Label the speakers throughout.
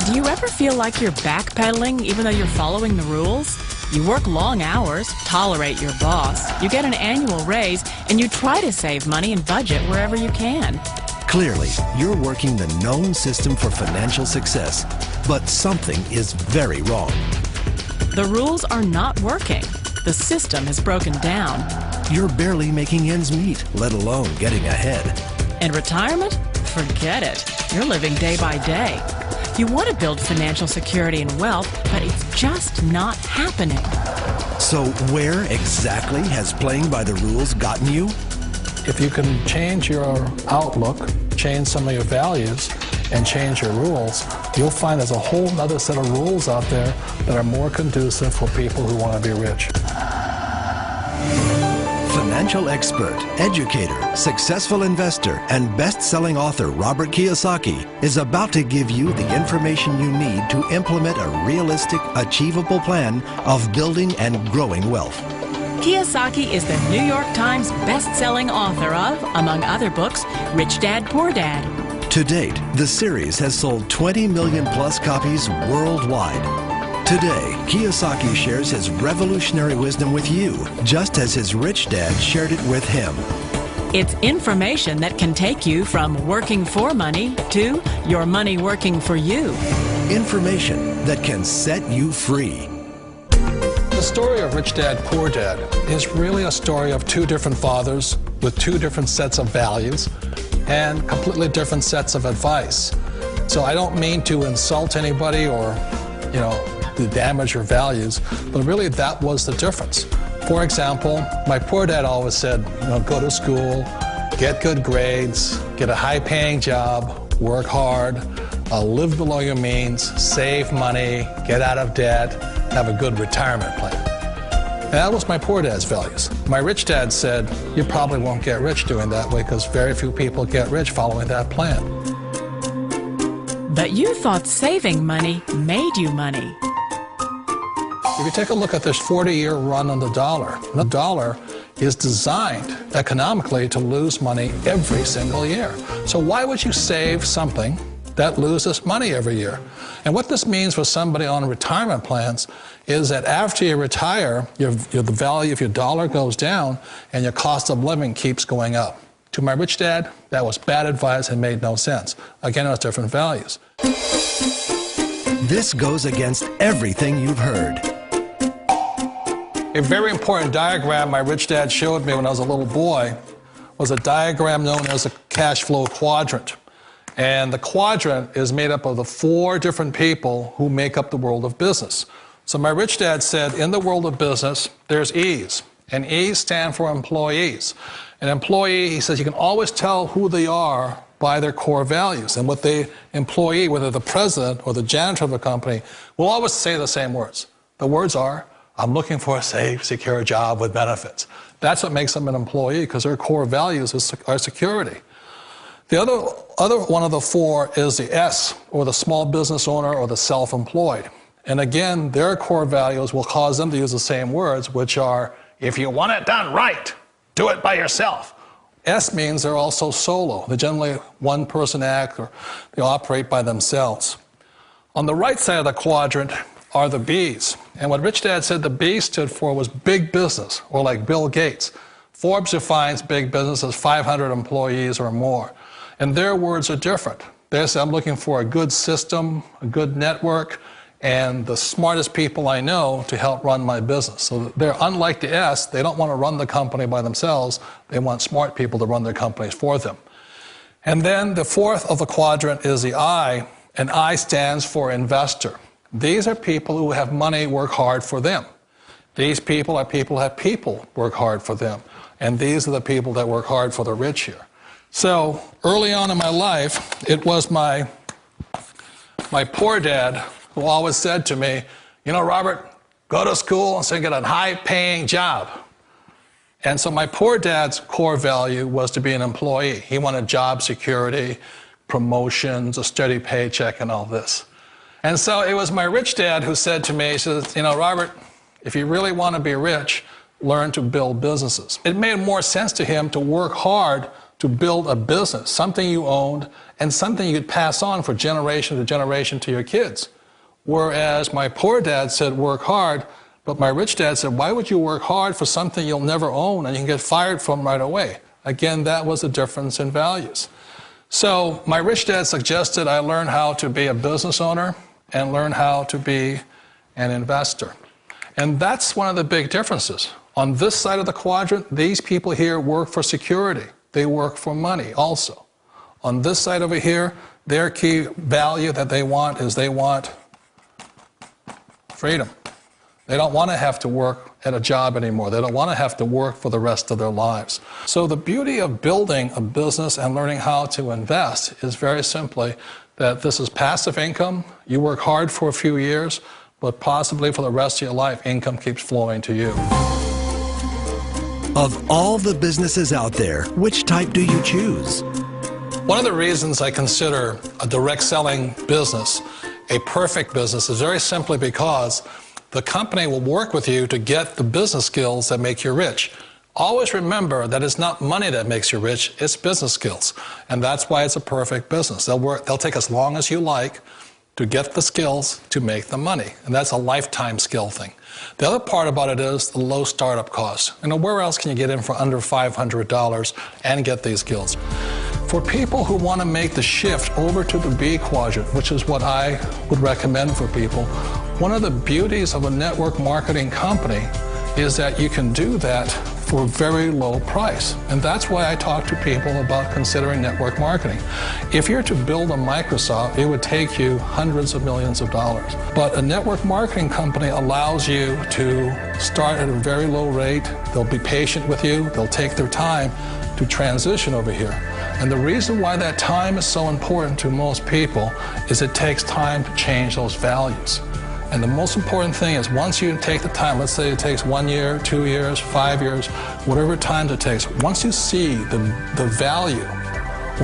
Speaker 1: Do you ever feel like you're backpedaling even though you're following the rules? You work long hours, tolerate your boss, you get an annual raise, and you try to save money and budget wherever you can.
Speaker 2: Clearly, you're working the known system for financial success, but something is very wrong.
Speaker 1: The rules are not working. The system has broken down.
Speaker 2: You're barely making ends meet, let alone getting ahead.
Speaker 1: And retirement? Forget it. You're living day by day. You want to build financial security and wealth, but it's just not happening.
Speaker 2: So where exactly has playing by the rules gotten you?
Speaker 3: If you can change your outlook, change some of your values, and change your rules, you'll find there's a whole other set of rules out there that are more conducive for people who want to be rich.
Speaker 2: Financial expert, educator, successful investor, and best-selling author Robert Kiyosaki is about to give you the information you need to implement a realistic, achievable plan of building and growing wealth.
Speaker 1: Kiyosaki is the New York Times best-selling author of, among other books, Rich Dad, Poor Dad.
Speaker 2: To date, the series has sold 20 million plus copies worldwide. Today, Kiyosaki shares his revolutionary wisdom with you, just as his rich dad shared it with him.
Speaker 1: It's information that can take you from working for money to your money working for you.
Speaker 2: Information that can set you free.
Speaker 3: The story of Rich Dad, Poor Dad is really a story of two different fathers with two different sets of values and completely different sets of advice. So I don't mean to insult anybody or, to damage your values, but really that was the difference. For example, my poor dad always said, go to school, get good grades, get a high-paying job, work hard, live below your means, save money, get out of debt, have a good retirement plan. And that was my poor dad's values. My rich dad said, you probably won't get rich doing that way because very few people get rich following that plan.
Speaker 1: But you thought saving money made you money.
Speaker 3: If you take a look at this 40-year run on the dollar is designed economically to lose money every single year. So why would you save something that loses money every year? And what this means for somebody on retirement plans is that after you retire, the value of your dollar goes down and your cost of living keeps going up. To my rich dad, that was bad advice and made no sense. Again, it was different values.
Speaker 2: This goes against everything you've heard.
Speaker 3: A very important diagram my rich dad showed me when I was a little boy was a diagram known as a cash flow quadrant. And the quadrant is made up of the 4 different people who make up the world of business. So my rich dad said, in the world of business, there's E's. And E's stand for employees. An employee, he says, you can always tell who they are by their core values. And what the employee, whether the president or the janitor of a company, will always say the same words. The words are, I'm looking for a safe, secure job with benefits. That's what makes them an employee, because their core values are security. The other one of the 4 is the S, or the small business owner or the self-employed. And again, their core values will cause them to use the same words, which are, if you want it done right, do it by yourself. S means they're also solo. They're generally one-person act, or they operate by themselves. On the right side of the quadrant are the B's. And what Rich Dad said the B stood for was big business, or like Bill Gates. Forbes defines big business as 500 employees or more. And their words are different. They say, I'm looking for a good system, a good network, and the smartest people I know to help run my business. So they're unlike the S. They don't want to run the company by themselves. They want smart people to run their companies for them. And then the 4th of the quadrant is the I, and I stands for investor. These are people who have money work hard for them. These people are people who have people work hard for them. And these are the people that work hard for the rich here. So early on in my life, it was my poor dad who always said to me, Robert, go to school and so get a high-paying job. And so my poor dad's core value was to be an employee. He wanted job security, promotions, a steady paycheck, and all this. And so it was my rich dad who said to me, he says, Robert, if you really want to be rich, learn to build businesses. It made more sense to him to work hard to build a business, something you owned, and something you could pass on for generation to generation to your kids. Whereas my poor dad said, work hard, but my rich dad said, why would you work hard for something you'll never own and you can get fired from right away? Again, that was the difference in values. So my rich dad suggested I learn how to be a business owner and learn how to be an investor. And that's one of the big differences. On this side of the quadrant, these people here work for security. They work for money also. On this side over here, their key value that they want is they want freedom. They don't want to have to work at a job anymore. They don't want to have to work for the rest of their lives. So the beauty of building a business and learning how to invest is very simply that this is passive income. You work hard for a few years, but possibly for the rest of your life, income keeps flowing to you.
Speaker 2: Of all the businesses out there, which type do you choose?
Speaker 3: One of the reasons I consider a direct selling business a perfect business is very simply because the company will work with you to get the business skills that make you rich. Always remember that it's not money that makes you rich, it's business skills. And that's why it's a perfect business. They'll take as long as you like to get the skills to make the money. And that's a lifetime skill thing. The other part about it is the low startup cost. You know, where else can you get in for under $500 and get these skills? For people who want to make the shift over to the B quadrant, which is what I would recommend for people, one of the beauties of a network marketing company is that you can do that for a very low price. And that's why I talk to people about considering network marketing. If you're to build a Microsoft, it would take you hundreds of millions of dollars. But a network marketing company allows you to start at a very low rate. They'll be patient with you. They'll take their time to transition over here. And the reason why that time is so important to most people is it takes time to change those values. And the most important thing is once you take the time, let's say it takes 1 year, 2 years, 5 years, whatever time it takes, once you see the value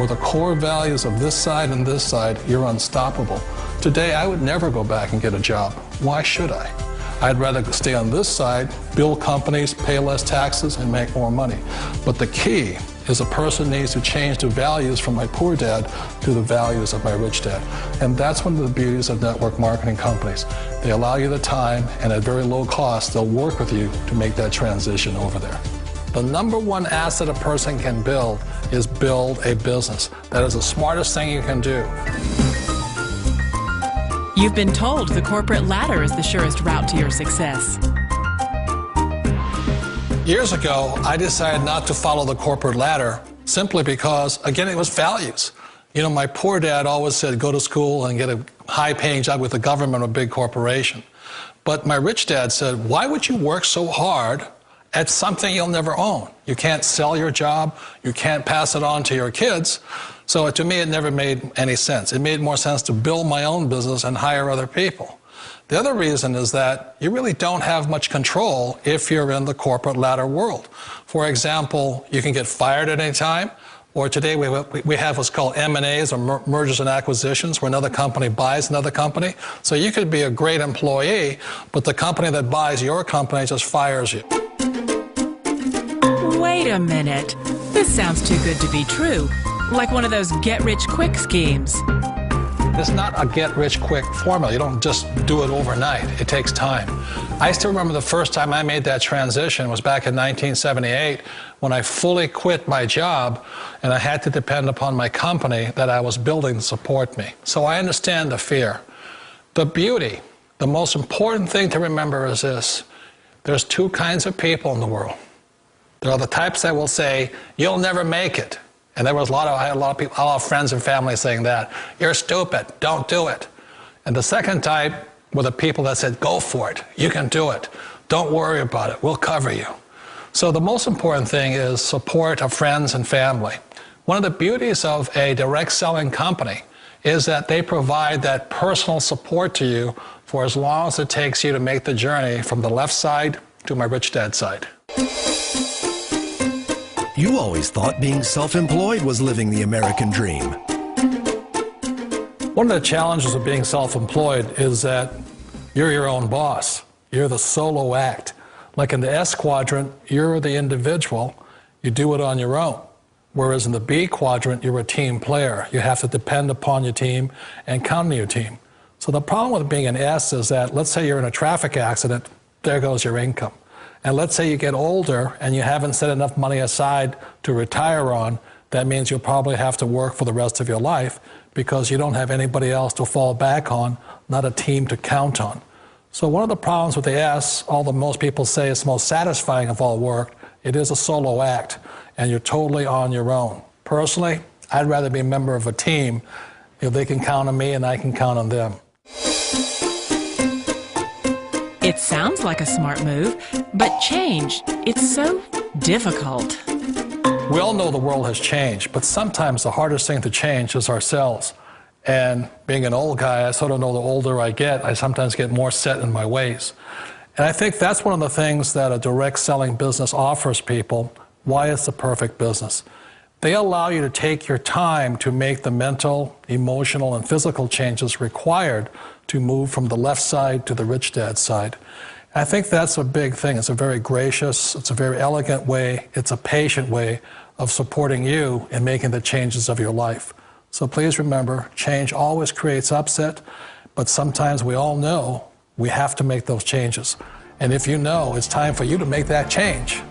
Speaker 3: or the core values of this side and this side, you're unstoppable. Today, I would never go back and get a job. Why should I? I'd rather stay on this side, build companies, pay less taxes, and make more money. But the key is a person needs to change the values from my poor dad to the values of my rich dad. And that's one of the beauties of network marketing companies. They allow you the time, and at very low cost, they'll work with you to make that transition over there. The number one asset a person can build is build a business. That is the smartest thing you can do.
Speaker 1: You've been told the corporate ladder is the surest route to your success.
Speaker 3: Years ago, I decided not to follow the corporate ladder simply because, again, it was values. You know, my poor dad always said, go to school and get a high-paying job with the government or a big corporation. But my rich dad said, why would you work so hard at something you'll never own? You can't sell your job. You can't pass it on to your kids. So to me, it never made any sense. It made more sense to build my own business and hire other people. The other reason is that you really don't have much control if you're in the corporate ladder world. For example, you can get fired at any time, or today we have what's called M&As, or mergers and acquisitions, where another company buys another company. So you could be a great employee, but the company that buys your company just fires you.
Speaker 1: Wait a minute. This sounds too good to be true. Like one of those get-rich-quick schemes.
Speaker 3: It's not a get-rich-quick formula. You don't just do it overnight. It takes time. I still remember the first time I made that transition was back in 1978 when I fully quit my job and I had to depend upon my company that I was building to support me. So I understand the fear. The beauty, the most important thing to remember is this. There's two kinds of people in the world. There are the types that will say, you'll never make it. And I had a lot of people, a lot of friends and family saying that. You're stupid, don't do it. And the second type were the people that said, go for it, you can do it. Don't worry about it, we'll cover you. So the most important thing is support of friends and family. One of the beauties of a direct selling company is that they provide that personal support to you for as long as it takes you to make the journey from the left side to my rich dad's side.
Speaker 2: You always thought being self-employed was living the American dream.
Speaker 3: One of the challenges of being self-employed is that you're your own boss. You're the solo act. Like in the S quadrant, you're the individual. You do it on your own. Whereas in the B quadrant, you're a team player. You have to depend upon your team and count on your team. So the problem with being an S is that, let's say you're in a traffic accident, there goes your income. And let's say you get older and you haven't set enough money aside to retire on, that means you'll probably have to work for the rest of your life because you don't have anybody else to fall back on, not a team to count on. So one of the problems with the S, although most people say it's the most satisfying of all work, it is a solo act, and you're totally on your own. Personally, I'd rather be a member of a team if they can count on me and I can count on them.
Speaker 1: It sounds like a smart move, but change, it's so difficult.
Speaker 3: We all know the world has changed, but sometimes the hardest thing to change is ourselves. And being an old guy, I sort of know the older I get, I sometimes get more set in my ways. And I think that's one of the things that a direct selling business offers people, why it's the perfect business. They allow you to take your time to make the mental, emotional, and physical changes required to move from the left side to the rich dad side. I think that's a big thing. It's a very gracious, it's a very elegant way, it's a patient way of supporting you in making the changes of your life. So please remember, change always creates upset, but sometimes we all know we have to make those changes. And if you know it's time for you to make that change,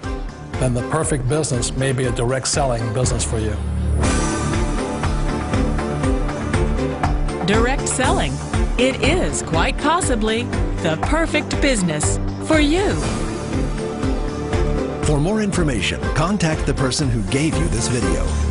Speaker 3: then the perfect business may be a direct selling business for you.
Speaker 1: Direct selling. It is quite possibly the perfect business for you.
Speaker 2: For more information, contact the person who gave you this video.